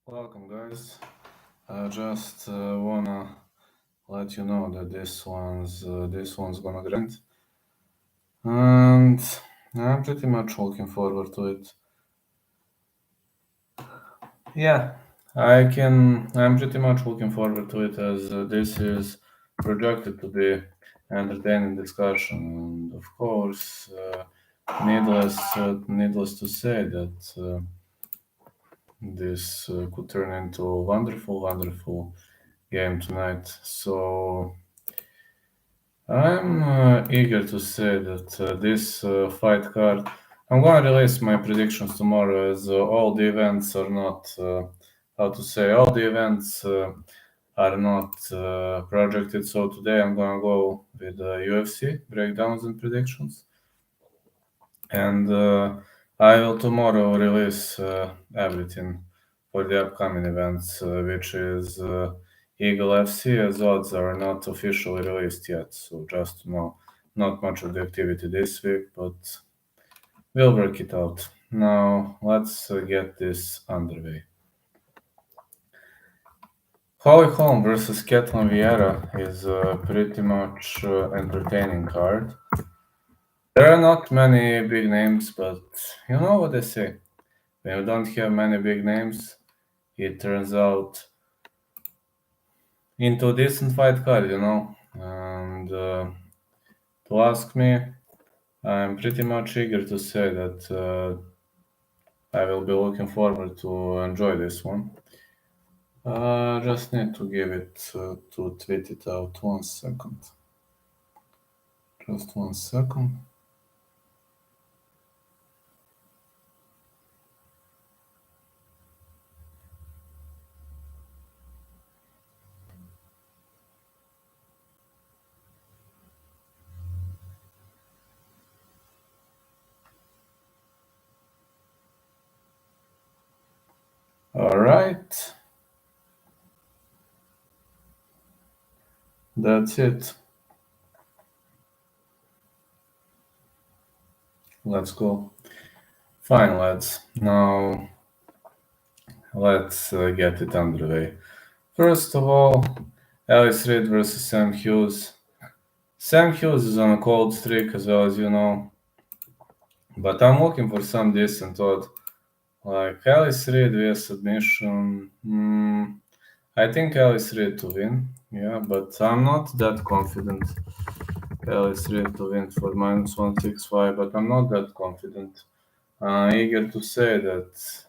Welcome, guys. I just wanna let you know that this one's gonna grind, and I'm pretty much looking forward to it. Yeah, I'm pretty much looking forward to it as this is projected to be entertaining discussion, and of course, needless to say that this could turn into a wonderful game tonight. So I'm eager to say that this fight card. I'm gonna release my predictions tomorrow, as all the events are not. How to say? All the events are not projected. So today I'm gonna go with UFC breakdowns and predictions, and I will tomorrow release everything for the upcoming events, which is Eagle FC, as odds are not officially released yet. So just to know, not much of the activity this week, but we'll work it out. Now let's get this underway. Holm versus Katelyn Vieira is a pretty much entertaining card. There are not many big names, but you know what they say. When you don't have many big names, it turns out into a decent fight card, you know. And to ask me, I'm pretty much eager to say that I will be looking forward to enjoy this one. Just need to give it to tweet it out 1 second. Just 1 second. All right. That's it. Let's go. Fine, lads. Now let's get it underway. First of all, Ellie Street versus Sam Hughes. Sam Hughes is on a cold streak, as well as you know, but I'm looking for some decent odd. Like Ellie Street via submission. I think Ellie Street to win, yeah, but I'm not that confident. Ellie Street to win for -165, but I'm not that confident. Eager to say that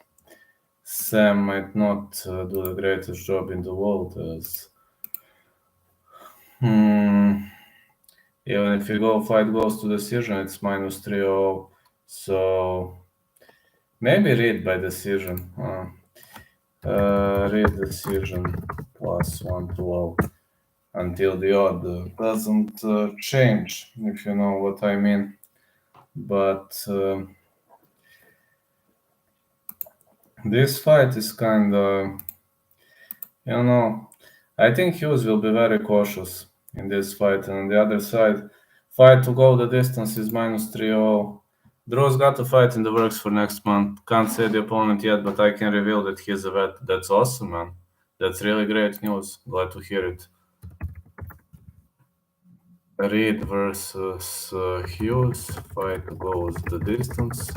Sam might not do the greatest job in the world, as even if fight goes to decision, it's -3-0. So maybe read by decision. Read decision +112 until the odd doesn't change, if you know what I mean. But this fight is kind of, I think Hughes will be very cautious in this fight. And on the other side, fight to go the distance is -3-0. Drew's got a fight in the works for next month. Can't say the opponent yet, but I can reveal that he's a vet. That's awesome, man. That's really great news. Glad to hear it. Reed versus Hughes. Fight goes the distance.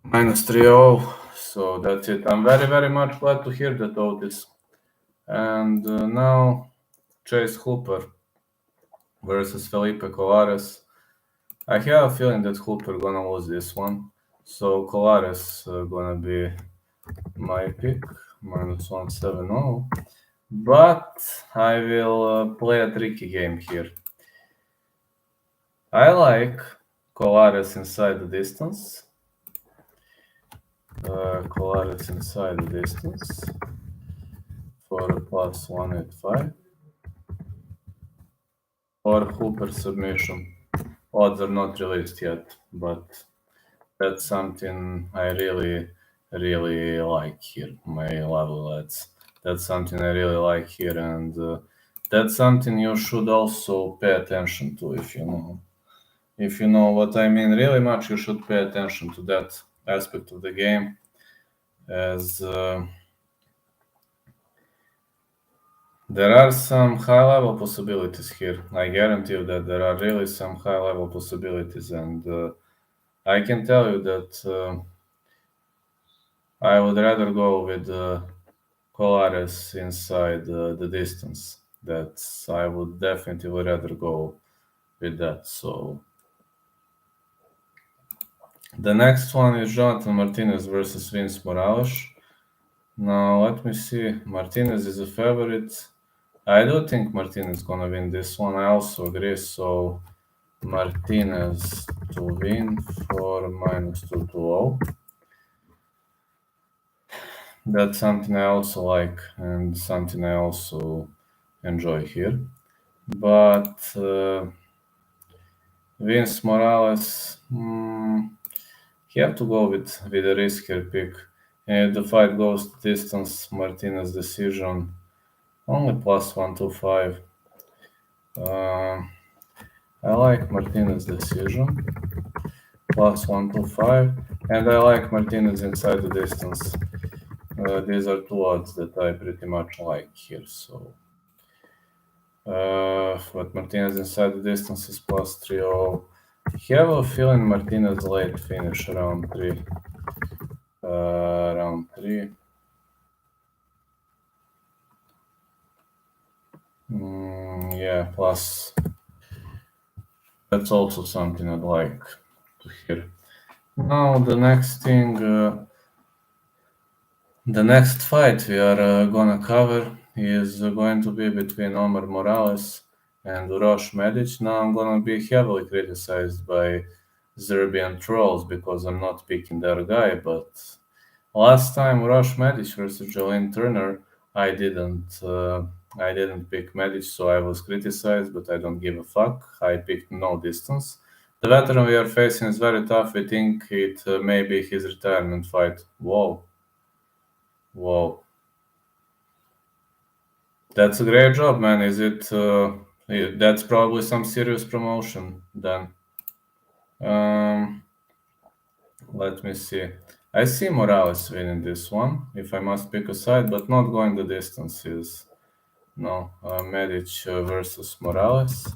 -3-0. So that's it. I'm very much glad to hear that, Otis. And now Chase Hooper versus Felipe Colares. I have a feeling that Hooper gonna lose this one. So Colares gonna be my pick, -170. But I will play a tricky game here. I like Colares inside the distance. Colares inside the distance for a +185. Or Hooper submission. Odds are not released yet, but that's something I really like here, my lovely lads. That's something I really like here, and that's something you should also pay attention to if you know. If you know what I mean really much, you should pay attention to that aspect of the game. as there are some high-level possibilities here. I guarantee you that there are really some high-level possibilities, and I can tell you that I would rather go with Colares inside the distance. That's I would definitely rather go with that. So the next one is Jonathan Martinez versus Vince Morales. Now let me see. Martinez is a favorite. I do think Martinez is gonna win this one. I also agree. So Martinez to win for -220. That's something I also like and something I also enjoy here. But Vince Morales, you have to go with a riskier pick. And if the fight goes to distance, Martinez decision, only +125. I like Martinez decision, +125, and I like Martinez inside the distance. These are two odds that I pretty much like here. So, but Martinez inside the distance is +30. Have a feeling Martinez late finish round 3. Round 3. Yeah, plus that's also something I'd like to hear. Now the next thing, the next fight we are gonna cover is going to be between Omar Morales and Rosh Medic. Now I'm gonna be heavily criticized by Serbian trolls because I'm not picking that guy, but last time Rosh Medic versus Jolene Turner, I didn't pick Medic, so I was criticized, but I don't give a fuck. I picked no distance. The veteran we are facing is very tough. We think it may be his retirement fight. Whoa. Whoa. That's a great job, man. Is it? That's probably some serious promotion then. Um, Let me see. I see Morales winning this one, if I must pick a side, but not going the distance is no. Medic versus Morales.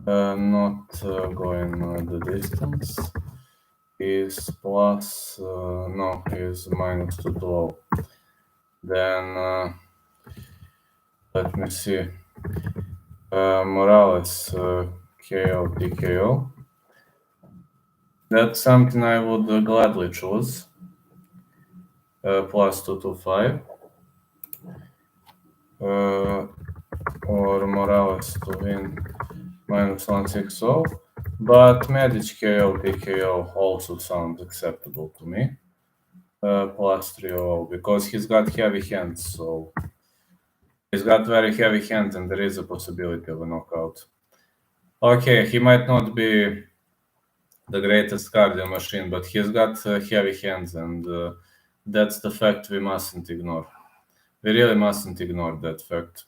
Not going the distance. Is plus no, is -212. Then let me see. Morales KO TKO. That's something I would gladly choose. +225. Or Morales to win -160. But Medic KO TKO also sounds acceptable to me. +300 because he's got heavy hands, so he's got very heavy hands and there is a possibility of a knockout. Okay, he might not be the greatest cardio machine, but he's got heavy hands, and that's the fact we mustn't ignore. We really mustn't ignore that fact.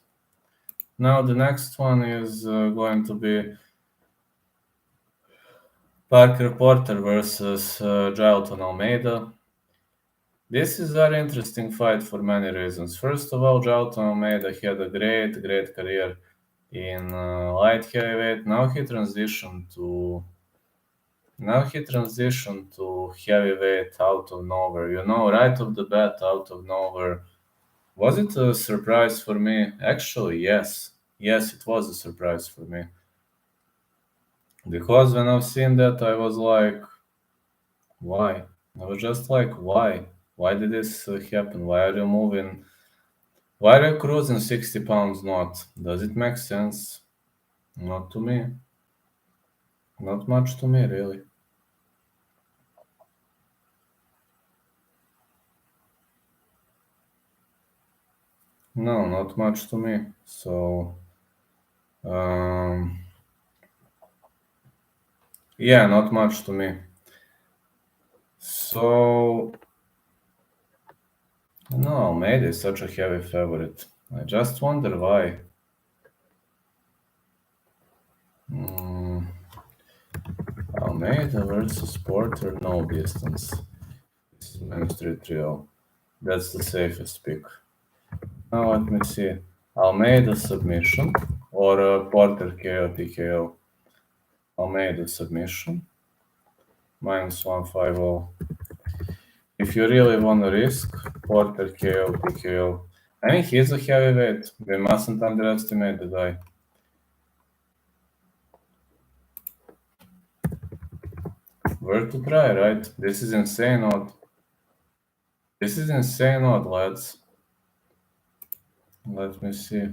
Now the next one is going to be Parker Porter versus Jailton Almeida. This is a very interesting fight for many reasons. First of all, Jailton Almeida had a great career in light heavyweight. Now he transitioned to heavyweight out of nowhere. Right off the bat, out of nowhere. Was it a surprise for me? Actually, yes. Yes, it was a surprise for me. Because when I've seen that, I was like, why? I was just like, why? Why did this happen? Why are you moving? Why are you cruising 60 pounds not? Does it make sense? Not to me. Not much to me, really. No, not much to me. So, yeah, not much to me. So, no, Almeida is such a heavy favorite. I just wonder why. Almeida versus Porter, no distance. minus 330. That's the safest pick. Now let me see. Almeida submission or Porter KO TKO. Almeida submission. Minus 150. If you really want to risk, Porter KO TKO. I mean, he's a heavyweight. We mustn't underestimate the guy. Worth to try, right? This is insane odd. This is insane odd, lads. Let me see.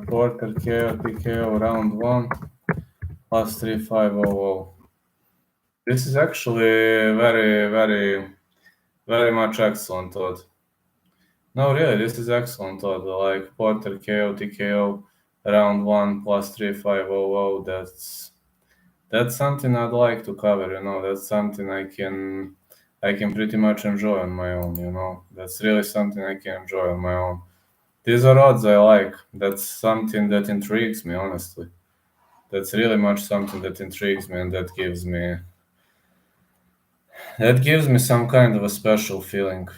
Porter KO TKO round 1 plus 3500. This is actually very much excellent odd. No, really, this is excellent odd. Like Porter KO TKO round 1 plus 3500. That's something I'd like to cover. That's something I can pretty much enjoy on my own. That's really something I can enjoy on my own. These are odds I like. That's something that intrigues me, honestly. That's really much something that intrigues me, and that gives me some kind of a special feeling.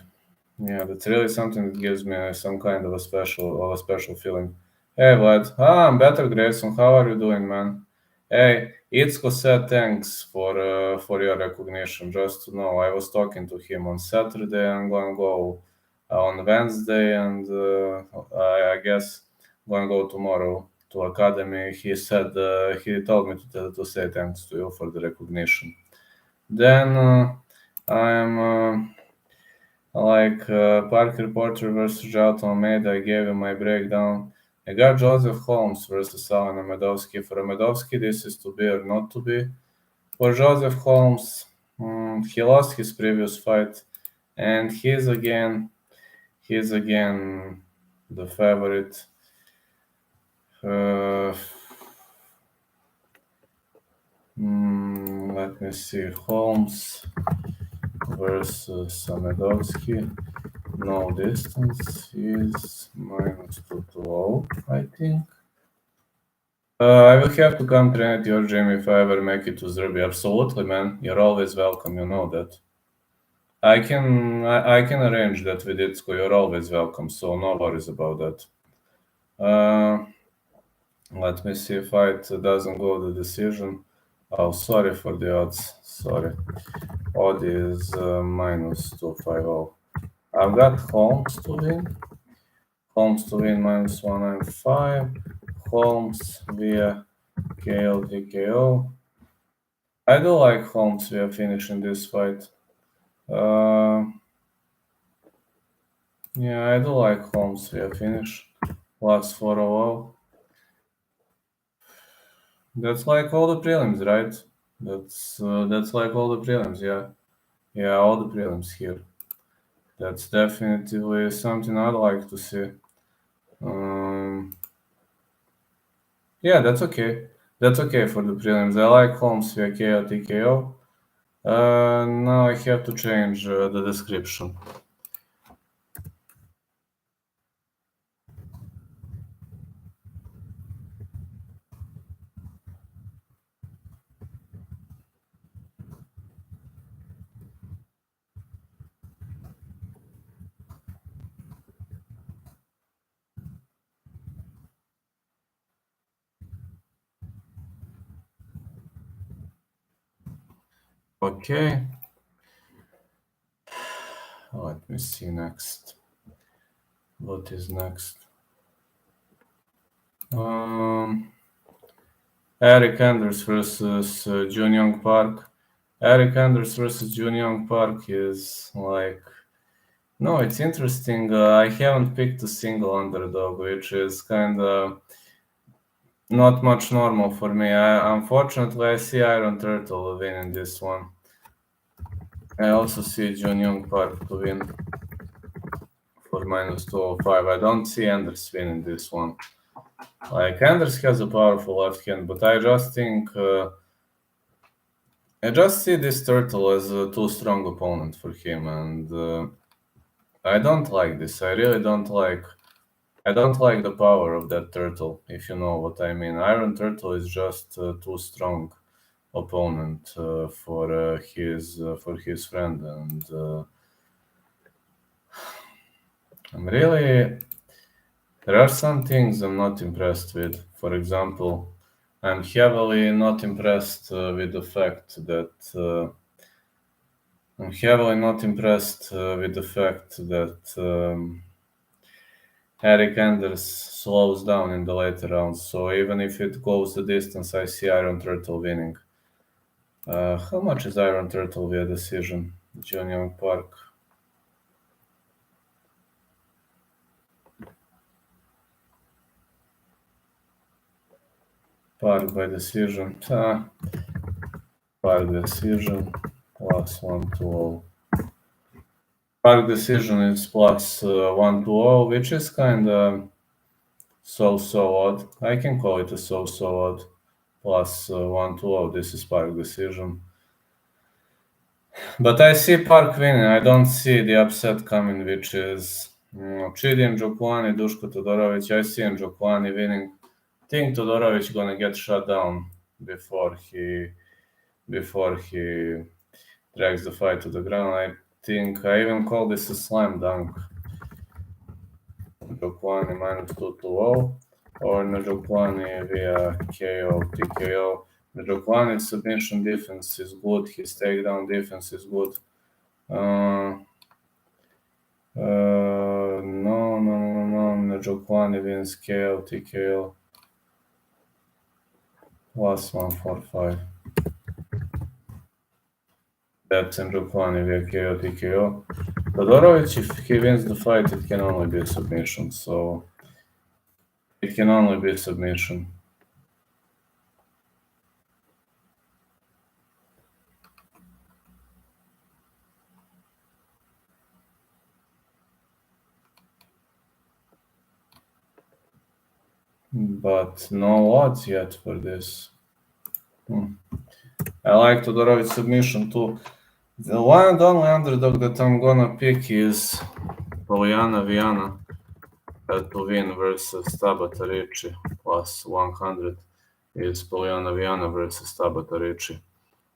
Yeah, that's really something that gives me some kind of a special feeling. Hey, Vlad. I'm better, Grayson. How are you doing, man? Hey, Itzko said thanks for your recognition. Just to know, I was talking to him on Saturday. I'm going to go on Wednesday, and I guess going to go tomorrow to Academy. He said he told me to say thanks to you for the recognition. Then I'm Parker Porter versus Jalto Almeida. I gave him my breakdown. I got Joseph Holmes versus Alan Amedovski. For Amedovski, this is to be or not to be. For Joseph Holmes, he lost his previous fight, and he's again the favorite. Let me see. Holmes versus Amedovski. No distance is minus 220, I think. I will have to come train at your gym if I ever make it to Serbia. Absolutely, man. You're always welcome. You know that. I can arrange that with Itsko. You're always welcome. So no worries about that. Let me see if it doesn't go to decision. Oh, sorry for the odds. Sorry. Odd is minus 250. I've got Holmes to win. Holmes to win minus 195. Holmes via KO TKO. I do like Holmes via finish in this fight. Yeah, I do like Holmes via finish. Plus 400. That's like all the prelims, right? That's like all the prelims, yeah. Yeah, all the prelims here. That's definitely something I'd like to see. Yeah, that's okay. That's okay for the prelims. I like Holmes via KO TKO. Now I have to change the description. Okay. Let me see next. What is next? Eric Anders versus Jun Young Park. Eric Anders versus Jun Young Park is like... No, it's interesting. I haven't picked a single underdog, which is kind of not much normal for me. Unfortunately, I see Iron Turtle winning this one. I also see Jun Young Park to win for minus 205. I don't see Anders winning this one. Like, Anders has a powerful left hand, but I just think I just see this turtle as a too strong opponent for him, and I don't like this. I really don't like. I don't like the power of that turtle, if you know what I mean. Iron Turtle is just too strong opponent for his friend, and I'm really. There are some things I'm not impressed with. For example, I'm heavily not impressed with the fact that Eric Anders slows down in the later rounds. So even if it goes the distance, I see Iron Turtle winning. How much is Iron Turtle via decision? Junior Park. Park by decision. Park decision plus 120. Park decision is plus 120, which is kind of so odd. I can call it a so odd. Plus 120. This is Park decision. But I see Park winning. I don't see the upset coming, which is Chidi Njokuani, Duško Todorovic. I see Njokuani winning. Think Todorovic gonna get shut down before he drags the fight to the ground. I think I even call this a slam dunk. Njokuani minus 220 or Njokuani via KO, TKO. Njokuani's submission defense is good. His takedown defense is good. No. Njokuani wins KO, TKO. Plus 145. That's Njokuani via KO, TKO. Todorovic, if he wins the fight, it can only be a submission. So it can only be a submission. But no odds yet for this. I like Todorovic submission too. The one and only underdog that I'm gonna pick is Poliana Viana to win versus Tabata Ricci. Plus 100 is Poliana Viana versus Tabata Ricci.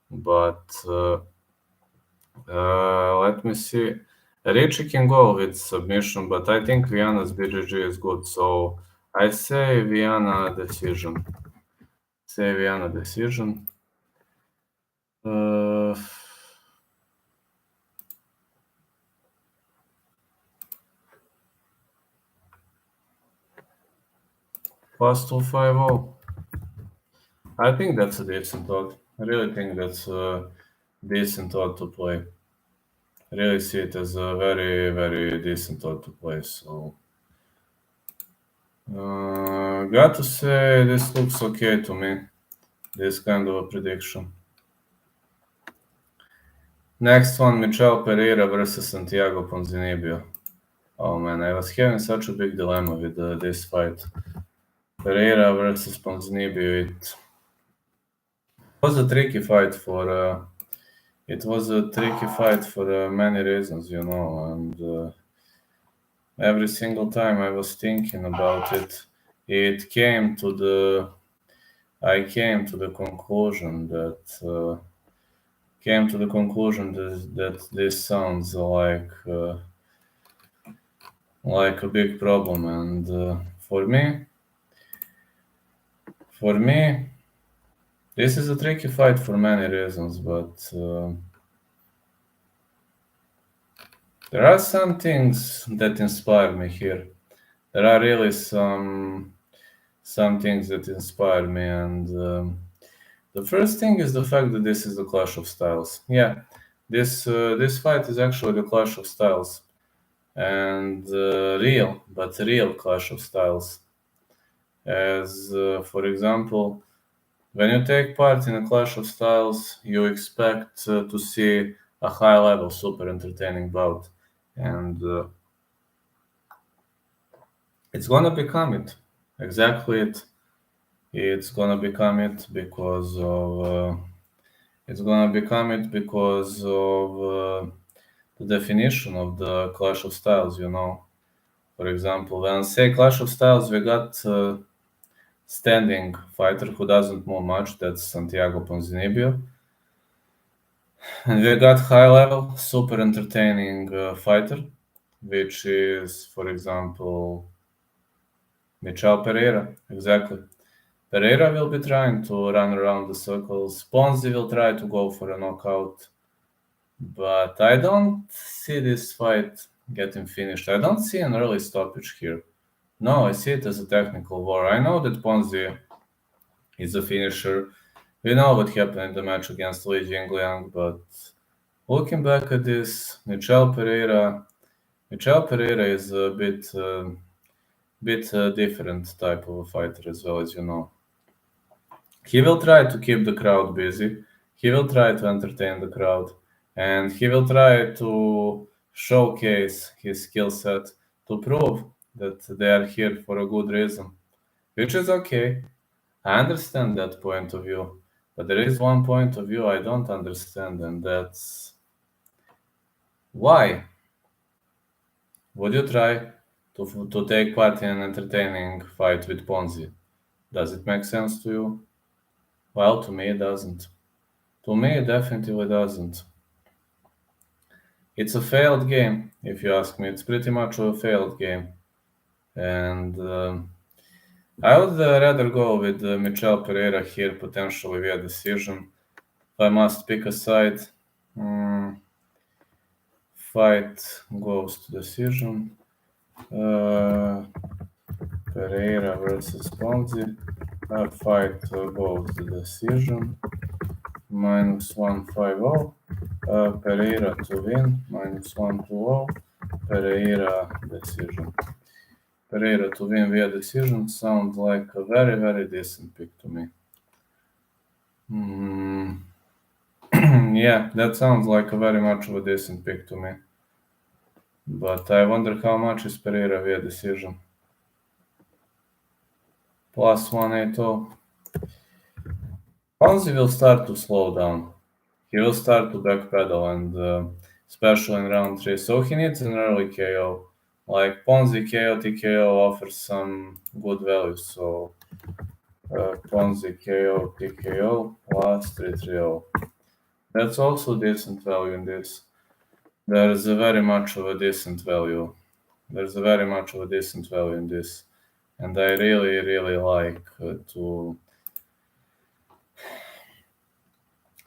But let me see. Ricci can go with submission, but I think Viana's BGG is good, so I say Viana decision. Plus 250. I think that's a decent odd. I really think that's a decent odd to play. I really see it as a very, very decent odd to play. So, got to say, this looks okay to me. This kind of a prediction. Next one, Michel Pereira versus Santiago Ponzinibia. Oh man, I was having such a big dilemma with this fight. Pereira versus Ponzinibia. It was a tricky fight for many reasons, and every single time I was thinking about it, I came to the conclusion that this sounds like a big problem, and for me, this is a tricky fight for many reasons, but there are some things that inspire me here. There are really some things that inspire me, and the first thing is the fact that this is a clash of styles. Yeah, this fight is actually the clash of styles, and real clash of styles. As for example, when you take part in a clash of styles, you expect to see a high-level, super entertaining bout, and it's gonna become it. Exactly it. It's gonna become it because of It's gonna become it because of the definition of the Clash of Styles, For example, when I say Clash of Styles, we got standing fighter who doesn't move much, that's Santiago Ponzinibia. And we got high level, super entertaining fighter, which is, for example, Michel Pereira. Exactly. Pereira will be trying to run around the circles. Ponzi will try to go for a knockout. But I don't see this fight getting finished. I don't see an early stoppage here. No, I see it as a technical war. I know that Ponzi is a finisher. We know what happened in the match against Li Jingliang, but looking back at this, Michel Pereira is a bit different type of a fighter as well, as you know. He will try to keep the crowd busy. He will try to entertain the crowd, and he will try to showcase his skill set to prove that they are here for a good reason, which is okay. I understand that point of view, but there is one point of view I don't understand, and that's why would you try to take part in an entertaining fight with Ponzi? Does it make sense to you? Well, to me, it doesn't. To me, it definitely doesn't. It's a failed game, if you ask me. It's pretty much a failed game. And I would rather go with Michel Pereira here, potentially via decision. If I must pick a side, fight goes to decision. Pereira versus Ponzi. Fight goes to decision. -150. Pereira to win. -120. Pereira decision. Pereira to win via decision sounds like a very, very decent pick to me. Yeah, that sounds like a very much of a decent pick to me. But I wonder how much is Pereira via decision. +180. Ponzi will start to slow down. He will start to backpedal, and especially in round 3. So he needs an early KO. Like Ponzi KO, TKO offers some good value. So Ponzi KO, TKO +330. That's also decent value in this. There's a very much of a decent value. There's a very much of a decent value in this. And I really, really like to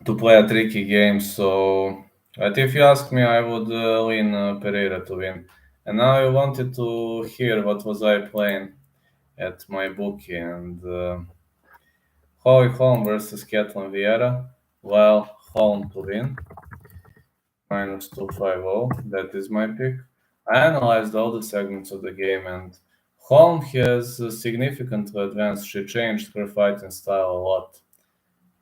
play a tricky game. So, but if you ask me, I would lean Pereira to win. And now I wanted to hear what was I playing at my bookie, and Holm versus Katelyn Vieira. Well, Holm to win, -250. That is my pick. I analyzed all the segments of the game, and Holm has significantly advanced. She changed her fighting style a lot.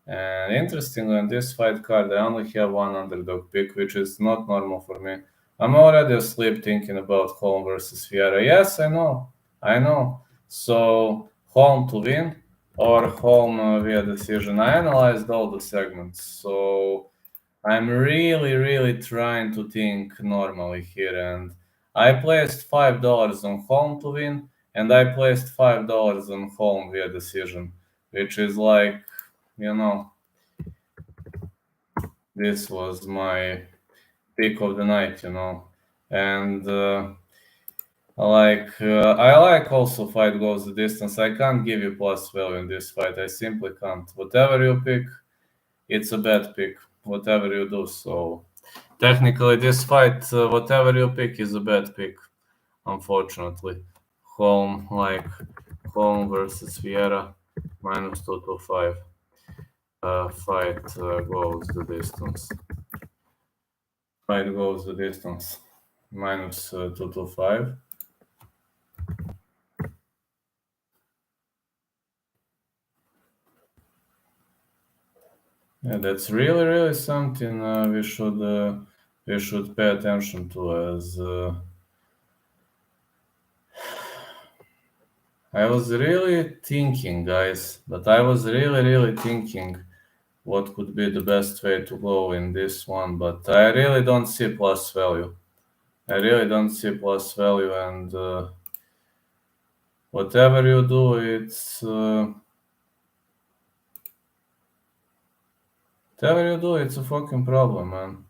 And interestingly, on this fight card, I only have one underdog pick, which is not normal for me. I'm already asleep thinking about Holm versus Vieira. Yes, I know. So, Holm to win or Holm via decision. I analyzed all the segments, so I'm really, really trying to think normally here. And I placed $5 on Holm to win, and I placed $5 on Holm via decision, which is like, this was my pick of the night, and I like also fight goes the distance. I can't give you plus value in this fight. I simply can't. Whatever you pick, it's a bad pick. Whatever you do, so technically this fight, whatever you pick is a bad pick. Unfortunately, Holm versus Vieira, -225. Fight goes the distance. Fight goes the distance. -225. Yeah, that's really, really something we should pay attention to. As I was really thinking, guys, but I was really, really thinking what could be the best way to go in this one, but I really don't see plus value. I really don't see plus value, and whatever you do, it's whatever you do, it's a fucking problem, man.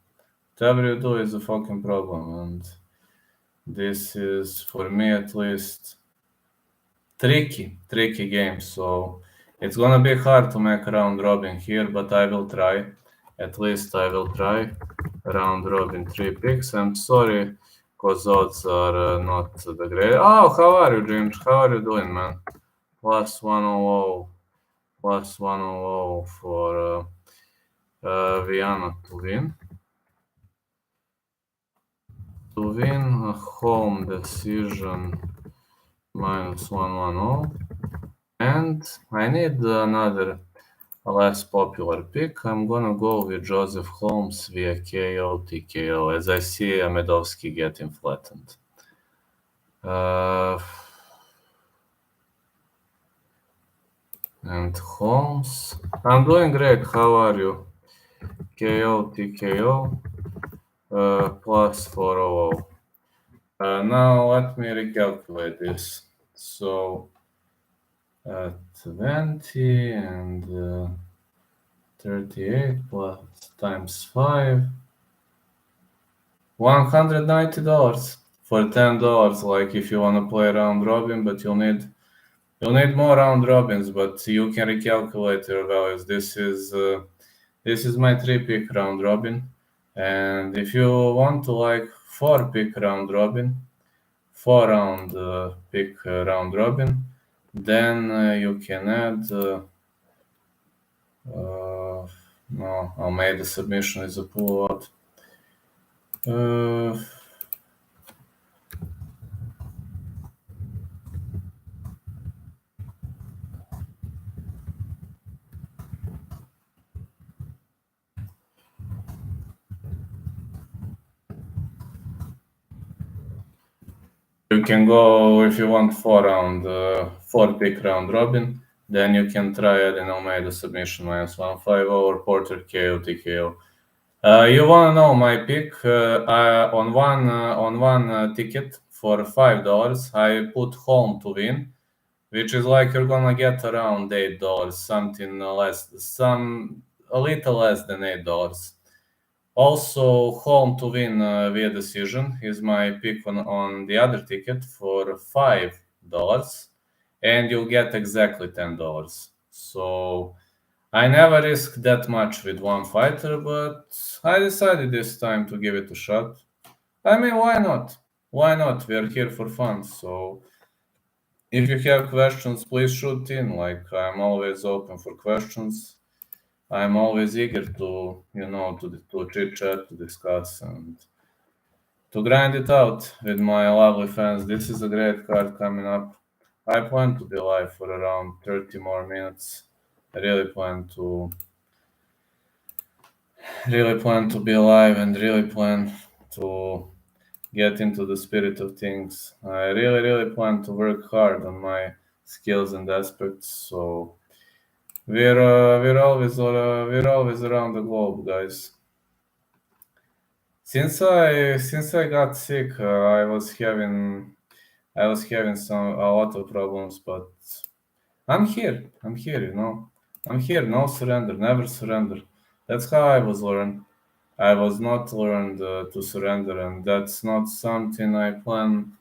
Whatever you do is a fucking problem, and this is, for me at least, tricky game. So it's gonna be hard to make a round robin here, but I will try. At least I will try. Round robin 3 picks. I'm sorry, cause odds are not the great. Oh, how are you, James? How are you doing, man? Plus 100, plus 100 for Vieira to win. To win a home decision minus 110. And I need another less popular pick. I'm gonna go with Joseph Holmes via KO, TKO, as I see Amedovski getting flattened. And Holmes. I'm doing great. How are you? KO, TKO, plus 400. Now let me recalculate this. So 20 and 38 plus times 5. $190 for $10. Like if you want to play round robin, but you'll need more round robins, but you can recalculate your values. This is my 3-pick round robin, and if you want to like 4-pick round robin, 4-round pick round robin, then you can add. No, Almeida submission is a pullout. You can go, if you want 4-pick round robin, then you can try adding Almeida submission minus 150 or Porter KO TKO. You wanna know my pick? On one ticket for $5, I put Holm to win, which is like you're gonna get around $8, something less, a little less than $8. Also, Holm to win via decision is my pick on the other ticket for $5, and you'll get exactly $10. So I never risk that much with one fighter, but I decided this time to give it a shot. I mean, why not? Why not? We are here for fun. So if you have questions, please shoot in. Like, I'm always open for questions. I'm always eager to chit chat, to discuss, and to grind it out with my lovely fans. This is a great card coming up. I plan to be live for around 30 more minutes. I really plan to be alive and really plan to get into the spirit of things. I really plan to work hard on my skills and aspects. So we're always around the globe, guys. Since I got sick, I was having a lot of problems, but I'm here. I'm here. No surrender, never surrender. That's how I was learned. I was not learned to surrender, and that's not something I plan.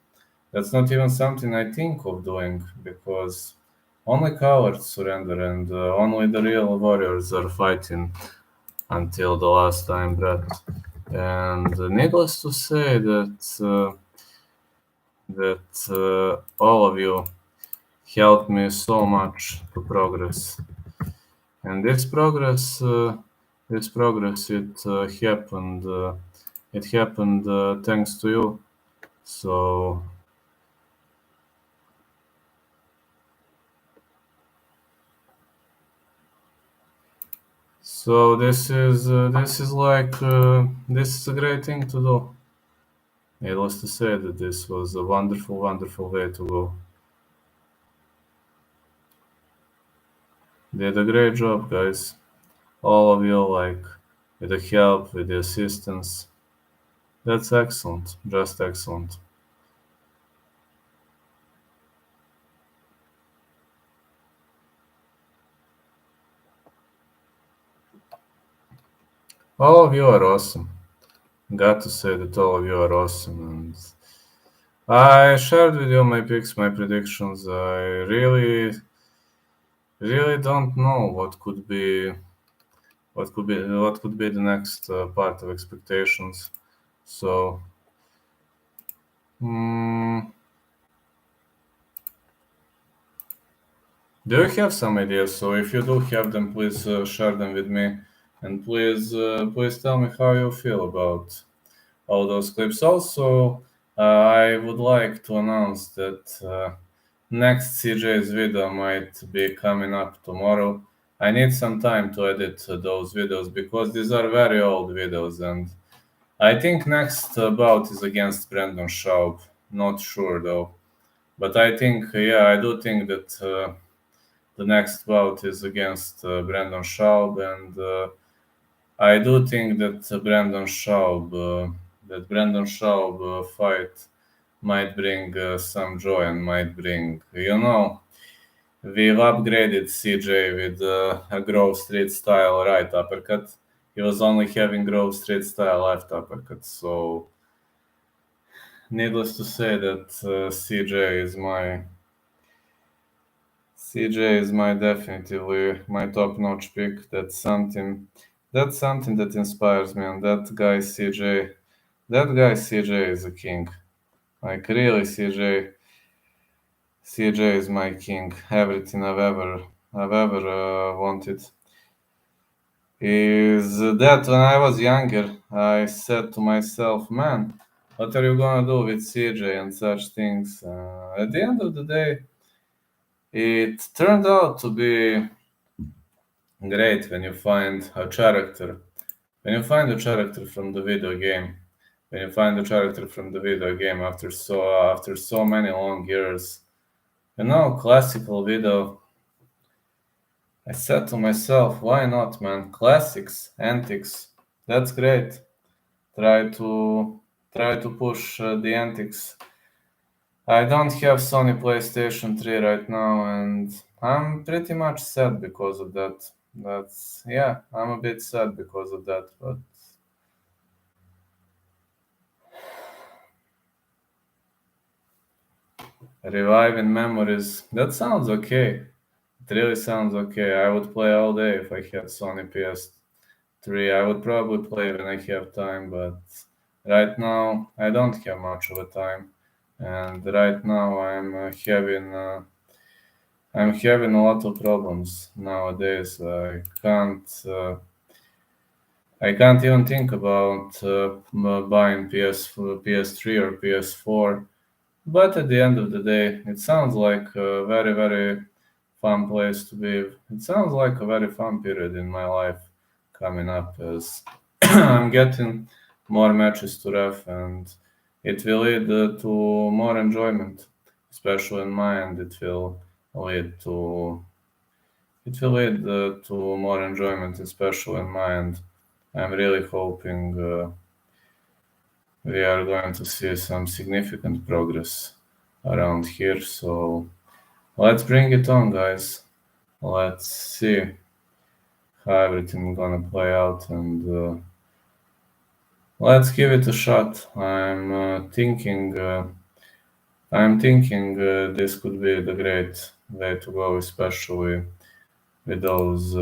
That's not even something I think of doing, because only cowards surrender, and only the real warriors are fighting until the last dying breath. And needless to say that all of you helped me so much to progress. And this progress, it happened thanks to you. So this is a great thing to do. Needless to say that this was a wonderful way to go. Did a great job, guys. all of you, like with the help, with the assistance. That's excellent, just excellent. All of you are awesome. Got to say that all of you are awesome, and I shared with you my picks, my predictions. I really don't know what could be the next part of expectations. So, mm, do you have some ideas? So, if you do have them, please share them with me, and please tell me how you feel about all those clips. Also, I would like to announce that next CJ's video might be coming up tomorrow. I need some time to edit those videos because these are very old videos, and I think next bout is against Brandon Schaub. Not sure though, but I think yeah, I do think that the next bout is against Brandon Schaub, and I do think that Brandon Schaub fight might bring some joy and might bring, we've upgraded CJ with a Grove Street style right uppercut. He was only having Grove Street style left uppercut, so needless to say that CJ is my definitively my top notch pick. That's something that inspires me, and that guy CJ is a king. Like really, CJ is my king. Everything I've ever wanted is that when I was younger, I said to myself, "Man, what are you gonna do with CJ and such things?" At the end of the day, it turned out to be great when you find a character. When you find a character from the video game, when you find a character from the video game after so many long years, classical video. I said to myself, why not, man? Classics, antics, that's great. Try to try to push the antics. I don't have Sony PlayStation 3 right now, and I'm pretty much sad because of that. That's yeah, I'm a bit sad because of that, but reviving memories, that sounds okay. It really sounds okay. I would play all day if I had Sony PS3. I would probably play when I have time, but right now I don't have much of a time, and right now I'm having a lot of problems nowadays. I can't even think about buying PS3 or PS4. But at the end of the day, it sounds like a very, very fun place to be. It sounds like a very fun period in my life coming up as I'm getting more matches to ref, and it will lead to more enjoyment, especially in my end. Lead to it will lead to more enjoyment, especially in my end. I'm really hoping we are going to see some significant progress around here. So let's bring it on, guys. Let's see how everything gonna play out, and let's give it a shot. I'm thinking this could be the great way to go, especially with those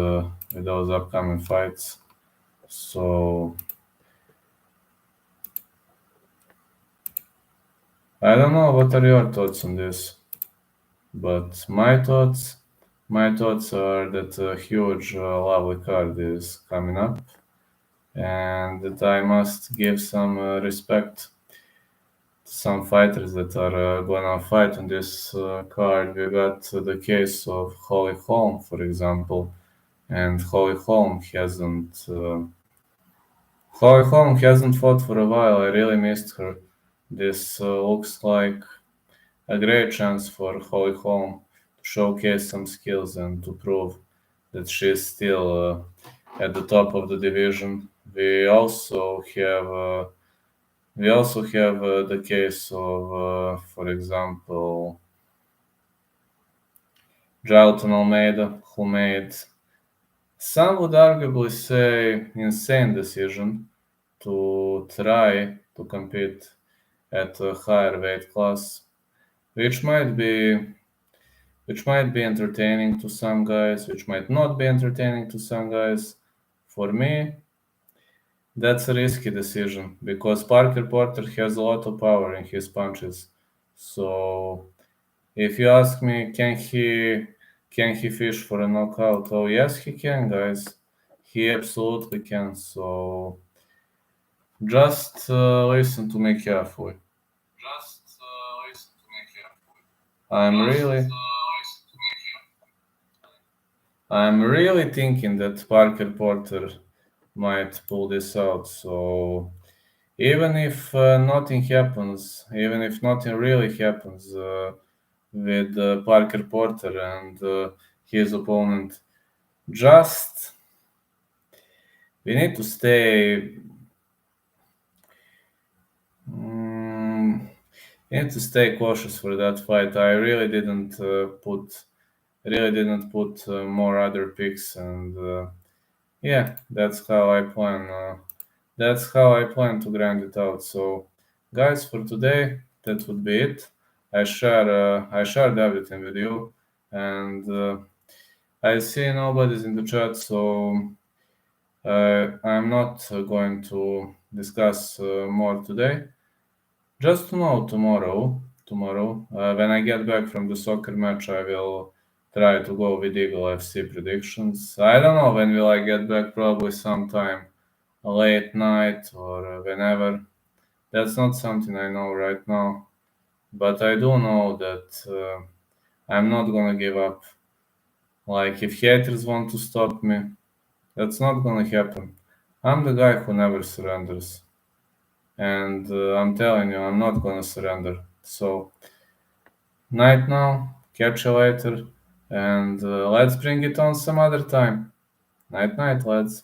upcoming fights. So I don't know what are your thoughts on this, but my thoughts are that a huge, lovely card is coming up, and that I must give some respect to some fighters that are gonna fight on this card. We got the case of Holm, for example, and Holly Holm hasn't fought for a while. I really missed her. This looks like a great chance for Holly Holm to showcase some skills and to prove that she's still at the top of the division. We also have the case of, for example, Jailton Almeida, who made, some would arguably say, insane decision to try to compete at a higher weight class, which might be entertaining to some guys, which might not be entertaining to some guys. For me, that's a risky decision because Parker Porter has a lot of power in his punches. So if you ask me, can he fish for a knockout? Oh yes, he can, guys. He absolutely can. So just listen to me carefully. Just listen to me carefully. I'm really thinking that Parker Porter might pull this out. So even if nothing happens, even if nothing really happens with Parker Porter and his opponent, just we need to stay. We need to stay cautious for that fight. I really didn't put more other picks, and yeah, that's how I plan. To grind it out. So, guys, for today, that would be it. I shared everything with you, and I see nobody's in the chat, so I'm not going to discuss more today. Just to know, tomorrow, when I get back from the soccer match, I will try to go with Eagle FC predictions. I don't know when will I get back. Probably sometime late night or whenever. That's not something I know right now, but I do know that I'm not gonna give up. Like if haters want to stop me, that's not gonna happen. I'm the guy who never surrenders, and I'm telling you, I'm not gonna surrender. So night now, catch you later, and let's bring it on some other time. Night, lads.